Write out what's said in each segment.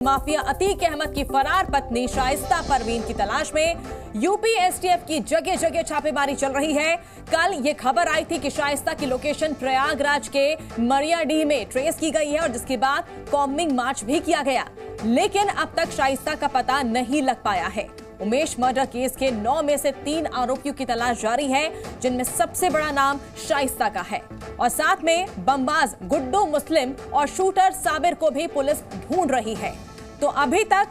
Mafia Atiq Ahmad की फरार पत्नी शाइस्ता परवीन की तलाश में यूपी एसटीएफ की जगह जगह छापेमारी चल रही है। कल ये खबर आई थी कि शाइस्ता की लोकेशन प्रयागराज के मरियाडीह में ट्रेस की गई है और जिसके बाद कॉम्बिंग मार्च भी किया गया, लेकिन अब तक शाइस्ता का पता नहीं लग पाया है। उमेश मर्डर केस के 9 में से 3 आरोपियों की तलाश जारी है, जिनमें सबसे बड़ा नाम शाइस्ता का है और साथ में बमबाज गुड्डू मुस्लिम और शूटर साबिर को भी पुलिस ढूंढ रही है। तो अभी तक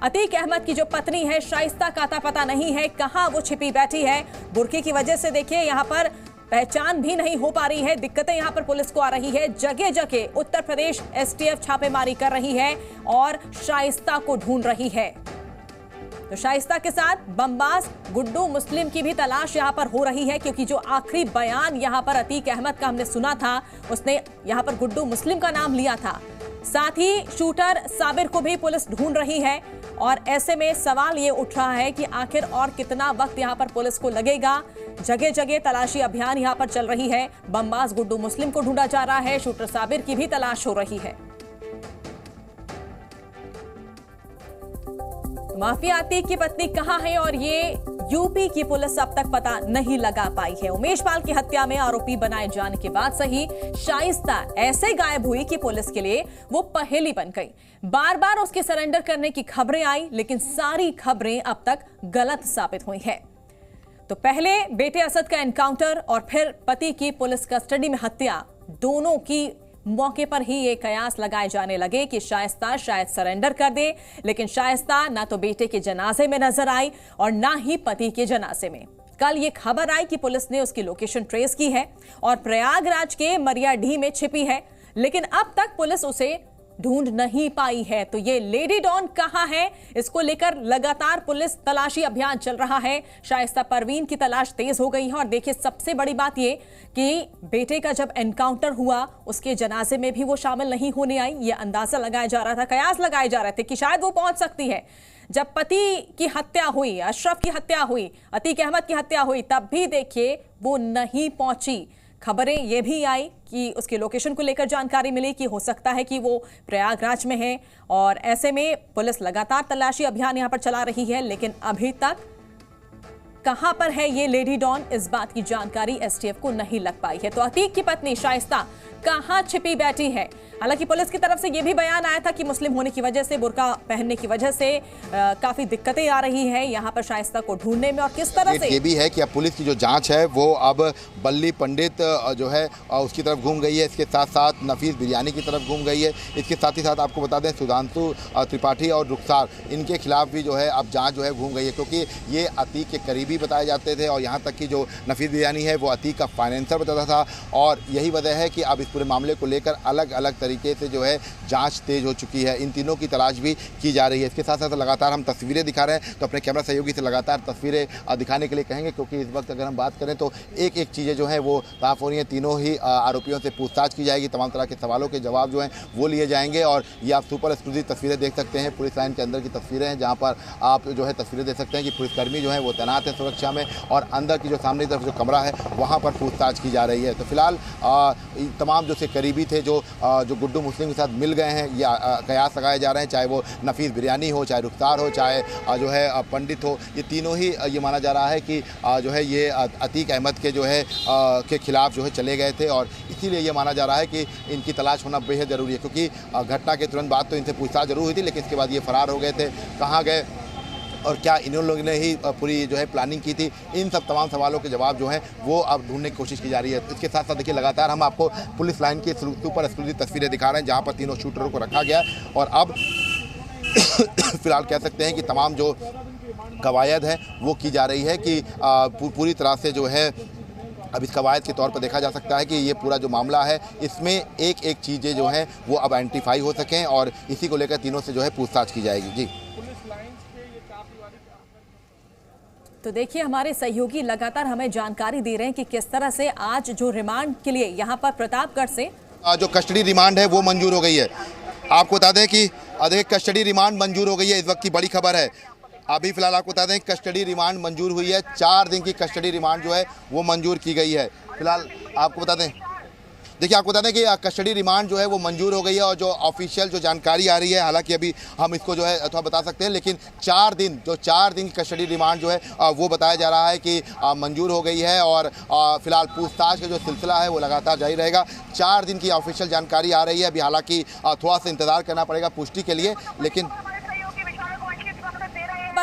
अतीक अहमद की जो पत्नी है शाइस्ता का आता पता नहीं है, कहां वो छिपी बैठी है। बुर्के की वजह से देखिए यहां पर पहचान भी नहीं हो पा रही है, दिक्कतें यहां पर पुलिस को आ रही है। जगह जगह उत्तर प्रदेश एसटीएफ छापेमारी कर रही है और शाइस्ता को ढूंढ रही है। तो शाइस्ता के साथ बमबाज गुड्डू मुस्लिम की भी तलाश यहां पर हो रही है, क्योंकि जो आखिरी बयान यहां पर अतीक अहमद का हमने सुना था, उसने यहां पर गुड्डू मुस्लिम का नाम लिया था। साथ ही शूटर साबिर को भी पुलिस ढूंढ रही है और ऐसे में सवाल ये उठ रहा है कि आखिर और कितना वक्त यहां पर पुलिस को लगेगा। जगह जगह तलाशी अभियान यहां पर चल रही है। बमबाज गुड्डू मुस्लिम को ढूंढा जा रहा है, शूटर साबिर की भी तलाश हो रही है। माफिया अतीक की पत्नी कहां है और ये यूपी की पुलिस अब तक पता नहीं लगा पाई है। उमेश पाल की हत्या में आरोपी बनाए जाने के बाद सही शाइस्ता ऐसे गायब हुई कि पुलिस के लिए वो पहेली बन गई। बार बार उसके सरेंडर करने की खबरें आई, लेकिन सारी खबरें अब तक गलत साबित हुई हैं। तो पहले बेटे असद का एनकाउंटर और फिर पति की पुलिस कस्टडी में हत्या, दोनों की मौके पर ही ये कयास लगाए जाने लगे कि शाइस्ता शायद सरेंडर कर दे, लेकिन शाइस्ता ना तो बेटे के जनाजे में नजर आई और ना ही पति के जनाजे में। कल ये खबर आई कि पुलिस ने उसकी लोकेशन ट्रेस की है और प्रयागराज के मरियाडीह में छिपी है, लेकिन अब तक पुलिस उसे ढूंढ नहीं पाई है। तो ये लेडी डॉन कहां है, इसको लेकर लगातार पुलिस तलाशी अभियान चल रहा है। शाइस्ता परवीन की तलाश तेज हो गई है और देखिए सबसे बड़ी बात ये कि बेटे का जब एनकाउंटर हुआ उसके जनाजे में भी वो शामिल नहीं होने आई। ये अंदाजा लगाया जा रहा था, कयास लगाए जा रहे थे कि शायद वो पहुंच सकती है। जब पति की हत्या हुई, अशरफ की हत्या हुई, अतीक अहमद की हत्या हुई, तब भी देखिए वो नहीं पहुंची। खबरें ये भी आई कि उसके लोकेशन को लेकर जानकारी मिली कि हो सकता है कि वो प्रयागराज में है और ऐसे में पुलिस लगातार तलाशी अभियान यहां पर चला रही है, लेकिन अभी तक कहां पर है ये लेडी डॉन, इस बात की जानकारी एसटीएफ को नहीं लग पाई है। तो अतीक की पत्नी शाइस्ता कहां छिपी बैठी है? हालांकि पुलिस की तरफ से यह भी बयान आया था कि मुस्लिम होने की वजह से, बुर्का पहनने की वजह से काफी दिक्कतें आ रही है यहां पर शाइस्ता को ढूंढने में। और किस तरह से ये भी है कि अब पुलिस की जो जांच है वो अब बल्ली पंडित जो है उसकी तरफ घूम गई है, इसके साथ साथ नफीस बिरयानी की तरफ घूम गई है। इसके साथ ही साथ आपको बता दें सुधांशु त्रिपाठी और रुखसार, इनके खिलाफ भी जो है अब जाँच जो है घूम गई है, क्योंकि ये अतीक के करीबी बताए जाते थे और यहाँ तक कि जो नफीस बिरयानी है वो अतीक का फाइनेंसर बताता था। और यही वजह है कि अब इस पूरे मामले को लेकर अलग अलग तरीके से जो है जांच तेज हो चुकी है। इन तीनों की तलाश भी की जा रही है। इसके साथ साथ लगातार हम तस्वीरें दिखा रहे हैं, तो अपने कैमरा सहयोगी से लगातार तस्वीरें दिखाने के लिए कहेंगे, क्योंकि इस वक्त अगर हम बात करें तो एक एक चीज़ें जो हैं वो साफ हो रही हैं। तीनों ही आरोपियों से पूछताछ की जाएगी, तमाम तरह के सवालों के जवाब जो हैं वो लिए जाएंगे। और ये आप सुपर एक्सक्लूसिव तस्वीरें देख सकते हैं, पुलिस लाइन के अंदर की तस्वीरें हैं, जहाँ पर आप जो है तस्वीरें देख सकते हैं कि पुलिसकर्मी जो है वो तैनात है सुरक्षा में और अंदर की जो सामने की तरफ जो कमरा है वहाँ पर पूछताछ की जा रही है। तो फिलहाल तमाम जो से करीबी थे जो गुड्डू मुस्लिम के साथ मिल गए हैं, ये कयास लगाए जा रहे हैं, चाहे वो नफीस बिरयानी हो, चाहे रुखसार हो, चाहे जो है पंडित हो, ये तीनों ही ये माना जा रहा है कि जो है ये अतीक अहमद के जो है के खिलाफ जो है चले गए थे और इसीलिए ये माना जा रहा है कि इनकी तलाश होना बेहद ज़रूरी है, क्योंकि घटना के तुरंत बाद तो इनसे पूछताछ जरूर हुई थी, लेकिन इसके बाद ये फरार हो गए थे। कहाँ गए और क्या इन लोगों ने ही पूरी जो है प्लानिंग की थी, इन सब तमाम सवालों के जवाब जो हैं वो अब ढूंढने की कोशिश की जा रही है। इसके साथ साथ देखिए लगातार हम आपको पुलिस लाइन की सुपर एक्सक्लूसिव तस्वीरें दिखा रहे हैं, जहां पर तीनों शूटरों को रखा गया और अब फिलहाल कह सकते हैं कि तमाम जो कवायद है वो की जा रही है कि पूरी तरह से जो है अब इस कवायद के तौर पर देखा जा सकता है कि ये पूरा जो मामला है इसमें एक एक चीज़ें जो हैं वो अब आइडेंटिफाई हो सकें और इसी को लेकर तीनों से जो है पूछताछ की जाएगी। जी तो देखिए हमारे सहयोगी लगातार हमें जानकारी दे रहे हैं कि किस तरह से आज जो रिमांड के लिए यहाँ पर प्रतापगढ़ से जो कस्टडी रिमांड है वो मंजूर हो गई है। आपको बता दें कि अधिक कस्टडी रिमांड मंजूर हो गई है, इस वक्त की बड़ी खबर है। अभी फिलहाल आपको बता दें कस्टडी रिमांड मंजूर हुई है, 4 दिन की कस्टडी रिमांड जो है वो मंजूर की गई है। फिलहाल आपको बता दें देखिए, आपको बता दें कि कस्टडी रिमांड जो है वो मंजूर हो गई है और जो ऑफिशियल जो जानकारी आ रही है, हालांकि अभी हम इसको जो है थोड़ा बता सकते हैं, लेकिन 4 दिन की कस्टडी रिमांड जो है वो बताया जा रहा है कि मंजूर हो गई है और फिलहाल पूछताछ का जो सिलसिला है वो लगातार जारी रहेगा। 4 दिन की ऑफिशियल जानकारी आ रही है। अभी हालांकि थोड़ा सा इंतजार करना पड़ेगा पुष्टि के लिए, लेकिन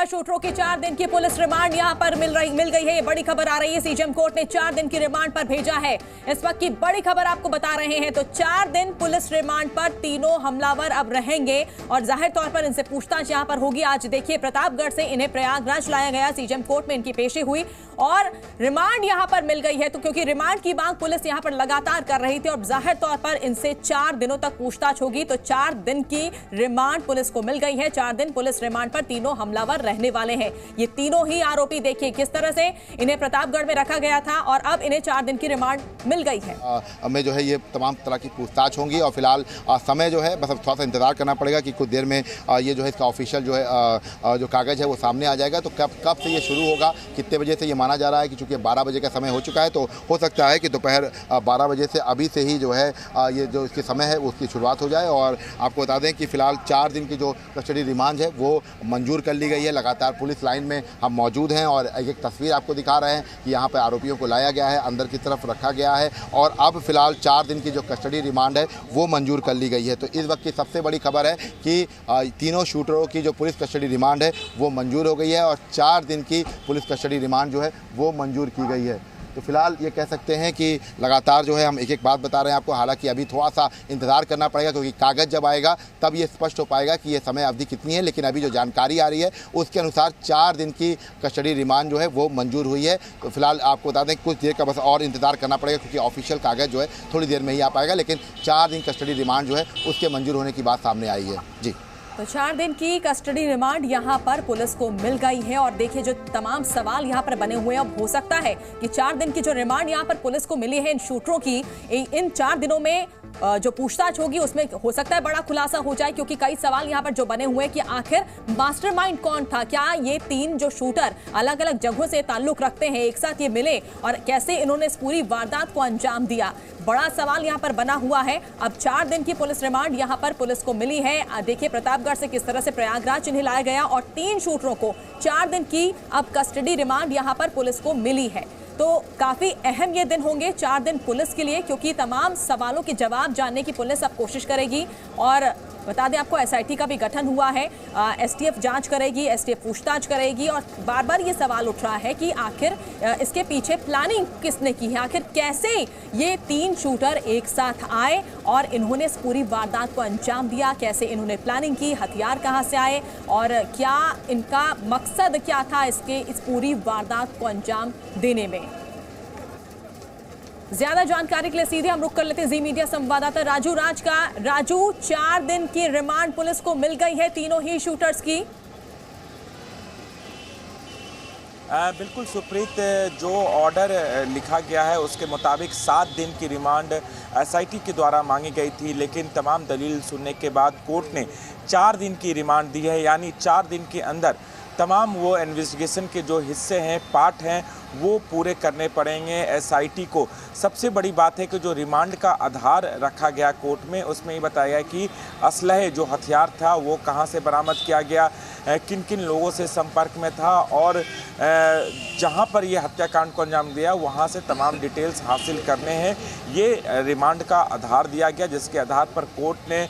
शूटरों की 4 दिन की पुलिस रिमांड यहां पर मिल गई है। ये बड़ी खबर आ रही है, सीजेएम कोर्ट ने 4 दिन की रिमांड पर भेजा है। इस वक्त की बड़ी खबर आपको बता रहे हैं। तो 4 दिन पुलिस रिमांड पर तीनों हमलावर अब रहेंगे और जाहिर तौर पर इनसे पूछताछ यहां पर होगी। आज देखिए, प्रतापगढ़ से इन्हें प्रयागराज लाया गया, सीजेएम कोर्ट में इनकी पेशी हुई और रिमांड यहां पर मिल गई है। तो क्योंकि रिमांड की मांग पुलिस यहां पर लगातार कर रही थी और जाहिर तौर पर इनसे 4 दिनों तक पूछताछ होगी। तो 4 दिन की रिमांड पुलिस को मिल गई है। 4 दिन पुलिस रिमांड पर तीनों हमलावर रहने वाले हैं। ये तीनों ही आरोपी देखिए किस तरह से इन्हें प्रतापगढ़ में रखा गया था और अब इन्हें 4 दिन की रिमांड मिल गई है। हमें जो है ये तमाम तरह की पूछताछ होंगी और फिलहाल समय जो है बस अब थोड़ा सा इंतजार करना पड़ेगा कि कुछ देर में ये जो है इसका ऑफिशियल जो है जो कागज़ है वो सामने आ जाएगा। तो कब से ये शुरू होगा, कितने बजे से ये माना जा रहा है कि चूंकि 12 बजे का समय हो चुका है, तो हो सकता है कि दोपहर 12 बजे से अभी से ही जो है ये जो इसके समय है उसकी शुरुआत हो जाए। और आपको बता दें कि फिलहाल 4 दिन की जो कस्टडी रिमांड है वो मंजूर कर ली गई है। लगातार पुलिस लाइन में हम मौजूद हैं और एक तस्वीर आपको दिखा रहे हैं कि यहाँ पर आरोपियों को लाया गया है, अंदर की तरफ रखा गया है और अब फिलहाल 4 दिन की जो कस्टडी रिमांड है वो मंजूर कर ली गई है। तो इस वक्त की सबसे बड़ी खबर है कि तीनों शूटरों की जो पुलिस कस्टडी रिमांड है वो मंजूर हो गई है और 4 दिन की पुलिस कस्टडी रिमांड जो है वो मंजूर की गई है। तो फिलहाल ये कह सकते हैं कि लगातार जो है हम एक बात बता रहे हैं आपको। हालांकि अभी थोड़ा सा इंतज़ार करना पड़ेगा क्योंकि कागज़ जब आएगा तब ये स्पष्ट हो पाएगा कि ये समय अवधि कितनी है। लेकिन अभी जो जानकारी आ रही है उसके अनुसार 4 दिन की कस्टडी रिमांड जो है वो मंजूर हुई है। तो फिलहाल आपको बता दें कुछ देर का बस और इंतज़ार करना पड़ेगा क्योंकि ऑफिशियल कागज़ जो है थोड़ी देर में ही आ पाएगा। लेकिन 4 दिन कस्टडी रिमांड जो है उसके मंजूर होने की बात सामने आई है। जी, तो 4 दिन की कस्टडी रिमांड यहां पर पुलिस को मिल गई है और देखिए जो तमाम सवाल यहां पर बने हुए हैं। अब हो सकता है कि 4 दिन की जो रिमांड यहां पर पुलिस को मिली है इन शूटरों की, इन 4 दिनों में जो पूछताछ होगी उसमें हो सकता है बड़ा खुलासा हो जाए क्योंकि कई सवाल यहां पर जो बने हुए हैं कि आखिर मास्टरमाइंड कौन था। क्या ये 3 जो शूटर अलग अलग जगहों से ताल्लुक रखते हैं, एक साथ ये मिले और कैसे इन्होंने इस पूरी वारदात को अंजाम दिया, बड़ा सवाल यहां पर बना हुआ है। अब 4 दिन की पुलिस रिमांड यहां पर पुलिस को मिली है। देखिए प्रतापगढ़ से किस तरह से प्रयागराज इन्हें लाया गया और 3 शूटरों को 4 दिन की अब कस्टडी रिमांड यहां पर पुलिस को मिली है। तो काफी अहम ये दिन होंगे 4 दिन पुलिस के लिए क्योंकि तमाम सवालों के जवाब जानने की पुलिस अब कोशिश करेगी। और बता दें आपको एसआईटी का भी गठन हुआ है, एसटीएफ जांच करेगी, एसटीएफ पूछताछ करेगी और बार बार ये सवाल उठ रहा है कि आखिर इसके पीछे प्लानिंग किसने की है, आखिर कैसे ये 3 शूटर एक साथ आए और इन्होंने इस पूरी वारदात को अंजाम दिया, कैसे इन्होंने प्लानिंग की, हथियार कहां से आए और क्या इनका मकसद क्या था इस पूरी वारदात को अंजाम देने में। ज्यादा जानकारी के लिए सीधे हम रुख कर लेते हैं जी मीडिया संवाददाता राजू राज का। राजू, 4 दिन की रिमांड पुलिस को मिल गई है तीनों ही शूटर्स की। बिल्कुल सुप्रीत, जो ऑर्डर लिखा गया है उसके मुताबिक 7 दिन की रिमांड एसआईटी के द्वारा मांगी गई थी, लेकिन तमाम दलील सुनने के बाद कोर्ट ने 4 दिन की रिमांड दी है। यानी 4 दिन के अंदर तमाम वो इन्वेस्टिगेशन के जो हिस्से हैं, पार्ट हैं, वो पूरे करने पड़ेंगे एसआईटी को। सबसे बड़ी बात है कि जो रिमांड का आधार रखा गया कोर्ट में, उसमें ये बताया गया कि असलहे जो हथियार था वो कहां से बरामद किया गया, किन किन लोगों से संपर्क में था और जहां पर ये हत्याकांड को अंजाम दिया वहां से तमाम डिटेल्स हासिल करने हैं। ये रिमांड का आधार दिया गया जिसके आधार पर कोर्ट ने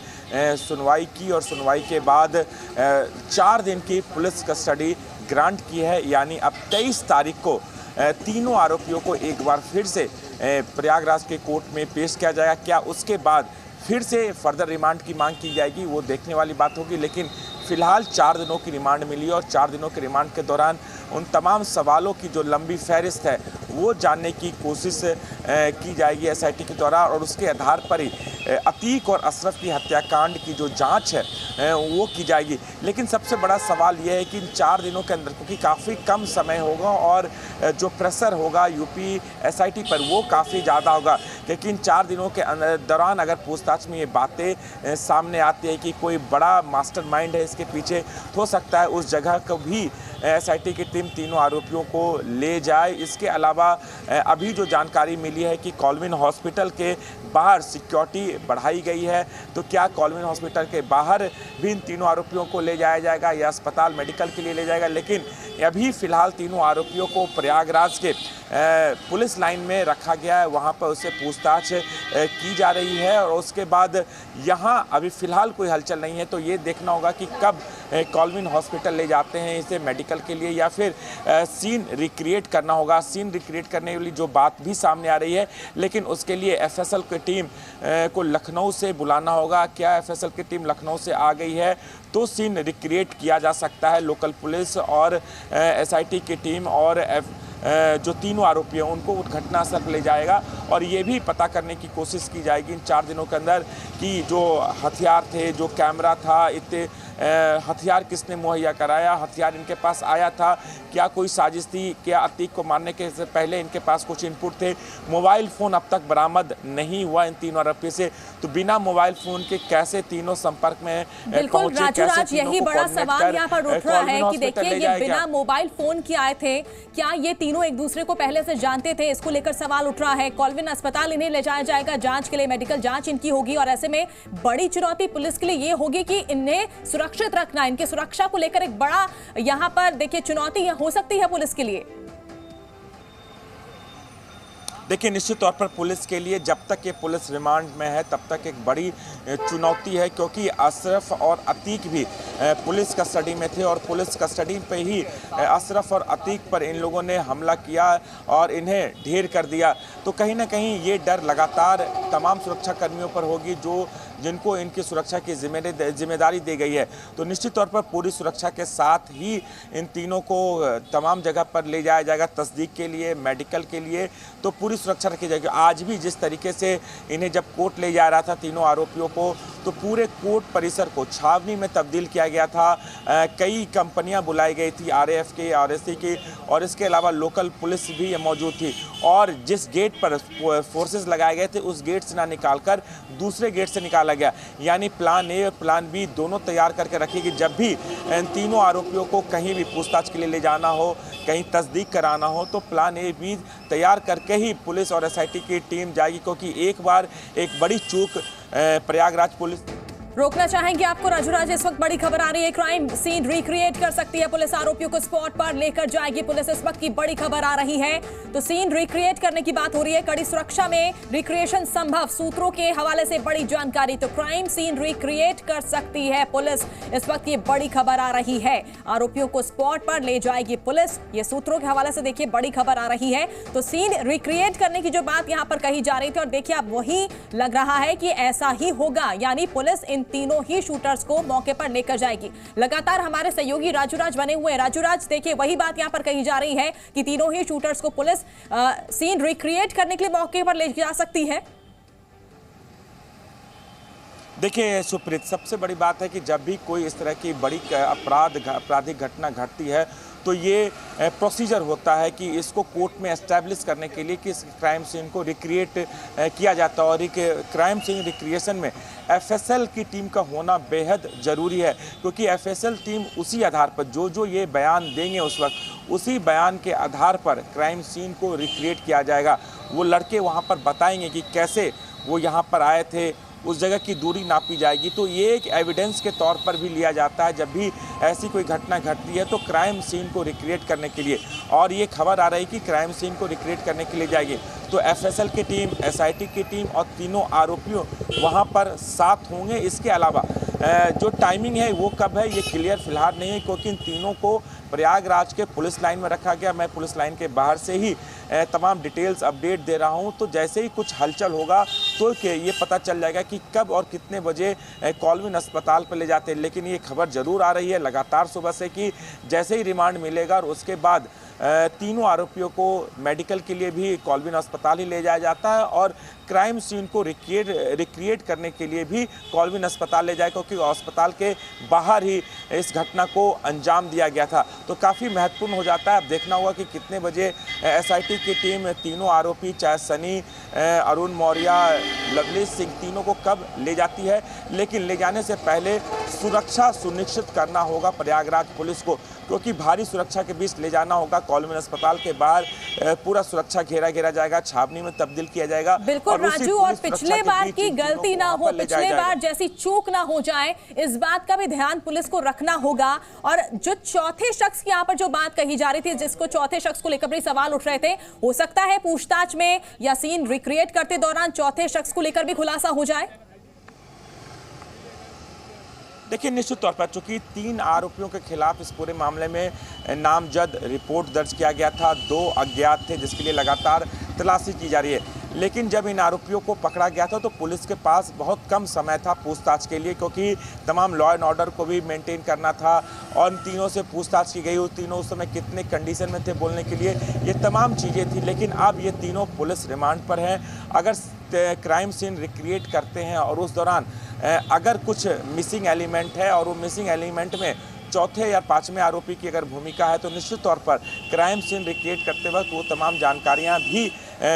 सुनवाई की और सुनवाई के बाद 4 दिन की पुलिस कस्टडी ग्रांट की है। यानी अब 23 तारीख को तीनों आरोपियों को एक बार फिर से प्रयागराज के कोर्ट में पेश किया जाएगा। क्या उसके बाद फिर से फर्दर रिमांड की मांग की जाएगी, वो देखने वाली बात होगी। लेकिन फिलहाल 4 दिनों की रिमांड मिली और 4 दिनों के रिमांड के दौरान उन तमाम सवालों की जो लंबी फहरिस्त है वो जानने की कोशिश की जाएगी एसआईटी के द्वारा और उसके आधार पर ही अतीक और अशरफ की हत्याकांड की जो जांच है वो की जाएगी। लेकिन सबसे बड़ा सवाल ये है कि इन 4 दिनों के अंदर, क्योंकि काफ़ी कम समय होगा और जो प्रेशर होगा यूपी एसआईटी पर वो काफ़ी ज़्यादा होगा, लेकिन 4 दिनों के दौरान अगर पूछताछ में ये बातें सामने आती है कि कोई बड़ा मास्टरमाइंड है इसके पीछे, तो हो सकता है उस जगह को भी एसआईटी की टीम तीनों आरोपियों को ले जाए। इसके अलावा अभी जो जानकारी मिली है कि कॉलविन हॉस्पिटल के बाहर सिक्योरिटी बढ़ाई गई है। तो क्या कॉलविन हॉस्पिटल के बाहर भी इन तीनों आरोपियों को ले जाया जाएगा या अस्पताल मेडिकल के लिए ले जाएगा, लेकिन अभी फिलहाल तीनों आरोपियों को प्रयागराज के पुलिस लाइन में रखा गया है, वहां पर उससे पूछताछ की जा रही है और उसके बाद यहां अभी फिलहाल कोई हलचल नहीं है। तो ये देखना होगा कि कब कॉलविन हॉस्पिटल ले जाते हैं इसे मेडिकल के लिए या फिर सीन रिक्रिएट करना होगा। सीन रिक्रिएट करने वाली जो बात भी सामने आ रही है, लेकिन उसके लिए एफएसएल की टीम को लखनऊ से बुलाना होगा। क्या एफएसएल की टीम लखनऊ से आ गई है तो सीन रिक्रिएट किया जा सकता है। लोकल पुलिस और एसआईटी की टीम और जो तीनों आरोपी हैं उनको घटनास्थल पर ले जाएगा और ये भी पता करने की कोशिश की जाएगी इन 4 दिनों के अंदर कि जो हथियार थे, जो कैमरा था, इतने हथियार किसने मुहैया कराया, हथियार इनके पास आया था, क्या कोई साजिश थी, क्या अतीक को मारने के पहले इनके पास कुछ इनपुट थे। मोबाइल फ़ोन अब तक बरामद नहीं हुआ इन तीनों आरोपी से, तो बिना मोबाइल फ़ोन के कैसे तीनों संपर्क में बिल्कुल राजूराज, यही बड़ा सवाल यहाँ पर उठ रहा है कि देखिए ये बिना मोबाइल फ़ोन के आए थे, क्या ये तीनों एक दूसरे को पहले से जानते थे, इसको लेकर सवाल उठ रहा है। कॉलविन अस्पताल इन्हें ले जाया जाएगा जांच के लिए, मेडिकल जांच इनकी होगी और ऐसे में बड़ी चुनौती पुलिस के लिए ये होगी कि इन्हें सुरक्षित रखना, इनकी सुरक्षा को लेकर एक बड़ा यहां पर देखिए चुनौती हो सकती है पुलिस के लिए। देखिए निश्चित तौर पर पुलिस के लिए जब तक ये पुलिस रिमांड में है तब तक एक बड़ी चुनौती है, क्योंकि अशरफ और अतीक भी पुलिस कस्टडी में थे और पुलिस कस्टडी पे ही अशरफ और अतीक पर इन लोगों ने हमला किया और इन्हें ढेर कर दिया। तो कहीं ना कहीं ये डर लगातार तमाम सुरक्षा कर्मियों पर होगी जिनको इनकी सुरक्षा की जिम्मेदारी दी गई है। तो निश्चित तौर पर पूरी सुरक्षा के साथ ही इन तीनों को तमाम जगह पर ले जाया जाएगा तस्दीक के लिए, मेडिकल के लिए, तो पूरी सुरक्षा रखी जाएगी। आज भी जिस तरीके से इन्हें जब कोर्ट ले जा रहा था तीनों आरोपियों को, तो पूरे कोर्ट परिसर को छावनी में तब्दील किया गया था। कई कंपनियां बुलाई गई थी, आरएएफ की, आरएससी की, और इसके अलावा लोकल पुलिस भी मौजूद थी। और जिस गेट पर फोर्सेस लगाए गए थे उस गेट से ना निकालकर दूसरे गेट से निकाला गया, यानी प्लान ए और प्लान बी दोनों तैयार करके रखी कि जब भी इन तीनों आरोपियों को कहीं भी पूछताछ के लिए ले जाना हो, कहीं तस्दीक कराना हो, तो प्लान ए बी तैयार करके ही पुलिस और एसआईटी की टीम जाएगी। क्योंकि एक बार एक बड़ी चूक प्रयागराज पुलिस रोकना चाहेंगे आपको राजूराज, इस वक्त बड़ी खबर आ रही है, क्राइम सीन रिक्रिएट कर सकती है पुलिस, आरोपियों को स्पॉट पर लेकर जाएगी पुलिस, इस वक्त की बड़ी खबर आ रही है। तो सीन रिक्रिएट करने की बात हो रही है, कड़ी सुरक्षा में रिक्रिएशन संभव, सूत्रों के हवाले से बड़ी जानकारी। तो क्राइम सीन रिक्रिएट कर सकती है पुलिस, इस वक्त ये बड़ी खबर आ रही है, आरोपियों को स्पॉट पर ले जाएगी पुलिस, ये सूत्रों के हवाले से देखिए बड़ी खबर आ रही है। तो सीन रिक्रिएट करने की जो बात यहां पर कही जा रही थी और देखिए अब वही लग रहा है कि ऐसा ही होगा, यानी पुलिस इन तीनों ही शूटर्स को मौके पर लेकर जाएगी। लगातार हमारे सहयोगी राजूराज बने हुए हैं। राजूराज देखिए वही बात यहां पर कही जा रही है कि तीनों ही शूटर्स को पुलिस सीन रिक्रिएट करने के लिए मौके पर ले जा सकती है। देखिए सुप्रीत, सबसे बड़ी बात है कि जब भी कोई इस तरह की बड़ी आपराधिक घटना घटती है तो ये प्रोसीजर होता है कि इसको कोर्ट में एस्टैब्लिश करने के लिए कि इस क्राइम सीन को रिक्रिएट किया जाता है, और एक क्राइम सीन रिक्रिएशन में एफएसएल की टीम का होना बेहद ज़रूरी है। क्योंकि एफएसएल टीम उसी आधार पर जो ये बयान देंगे उस वक्त, उसी बयान के आधार पर क्राइम सीन को रिक्रिएट किया जाएगा। वो लड़के वहाँ पर बताएंगे कि कैसे वो यहाँ पर आए थे, उस जगह की दूरी नापी जाएगी। तो ये एक एविडेंस के तौर पर भी लिया जाता है जब भी ऐसी कोई घटना घटती है तो क्राइम सीन को रिक्रिएट करने के लिए। और ये खबर आ रही कि क्राइम सीन को रिक्रिएट करने के लिए जाएगी तो एफएसएल की टीम, एसआईटी की टीम और तीनों आरोपियों वहाँ पर साथ होंगे। इसके अलावा जो टाइमिंग है वो कब है ये क्लियर फिलहाल नहीं है, क्योंकि इन तीनों को प्रयागराज के पुलिस लाइन में रखा गया। मैं पुलिस लाइन के बाहर से ही तमाम डिटेल्स अपडेट दे रहा हूं, तो जैसे ही कुछ हलचल होगा तो ये पता चल जाएगा कि कब और कितने बजे कॉलविन अस्पताल पर ले जाते हैं। लेकिन ये खबर जरूर आ रही है लगातार सुबह से कि जैसे ही रिमांड मिलेगा और उसके बाद तीनों आरोपियों को मेडिकल के लिए भी कॉलविन अस्पताल ही ले जाया जाता है और क्राइम सीन को रिक्रिएट करने के लिए भी कॉलविन अस्पताल ले जाए, क्योंकि अस्पताल के बाहर ही इस घटना को अंजाम दिया गया था। तो काफ़ी महत्वपूर्ण हो जाता है। अब देखना होगा कि कितने बजे एसआईटी की टीम तीनों आरोपी, चाहे सनी, अरुण मौर्य, लवलेश सिंह, तीनों को कब ले जाती है। लेकिन ले जाने से पहले सुरक्षा सुनिश्चित करना होगा प्रयागराज पुलिस को, क्योंकि भारी सुरक्षा के बीच ले जाना होगा। कॉलमिन अस्पताल के बाहर पूरा सुरक्षा घेरा जाएगा, छावनी में तब्दील किया जाएगा। बिल्कुल राजू, और पिछले बार की गलती ना हो, पिछले बार जैसी चूक ना हो जाए, इस बात का भी ध्यान पुलिस को रखना होगा। और जो चौथे शख्स की यहाँ पर जो बात कही जा रही थी, जिसको चौथे शख्स को लेकर भी सवाल उठ रहे थे, हो सकता है पूछताछ में या सीन रिक्रिएट करते दौरान चौथे शख्स को लेकर भी खुलासा हो जाए। देखिए, निश्चित तौर पर चूंकि 3 आरोपियों के खिलाफ इस पूरे मामले में नामजद रिपोर्ट दर्ज किया गया था, 2 अज्ञात थे जिसके लिए लगातार तलाशी की जा रही है। लेकिन जब इन आरोपियों को पकड़ा गया था तो पुलिस के पास बहुत कम समय था पूछताछ के लिए, क्योंकि तमाम लॉ एंड ऑर्डर को भी मेंटेन करना था और इन तीनों से पूछताछ की गई। वो तीनों उस समय कितने कंडीशन में थे बोलने के लिए, ये तमाम चीज़ें थी। लेकिन अब ये तीनों पुलिस रिमांड पर हैं। अगर क्राइम सीन रिक्रिएट करते हैं और उस दौरान अगर कुछ मिसिंग एलिमेंट है और वो मिसिंग एलिमेंट में चौथे या 5वें आरोपी की अगर भूमिका है, तो निश्चित तौर पर क्राइम सीन रिक्रिएट करते वक्त वो तमाम जानकारियां भी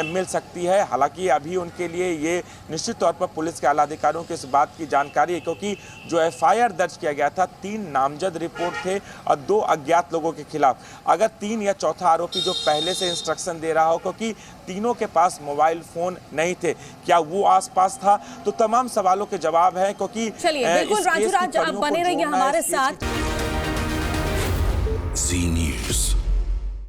मिल सकती है। हालांकि अभी उनके लिए ये निश्चित तौर पर पुलिस के आला अधिकारियों की इस बात की जानकारी है, क्योंकि जो एफआईआर दर्ज किया गया था 3 नामजद रिपोर्ट थे और 2 अज्ञात लोगों के खिलाफ। अगर 3 या चौथा आरोपी जो पहले से इंस्ट्रक्शन दे रहा हो, क्योंकि तीनों के पास मोबाइल फोन नहीं थे, क्या वो आसपास था, तो तमाम सवालों के जवाब है। क्योंकि चलिए बिल्कुल राजू, आप बने रहिए हमारे साथ।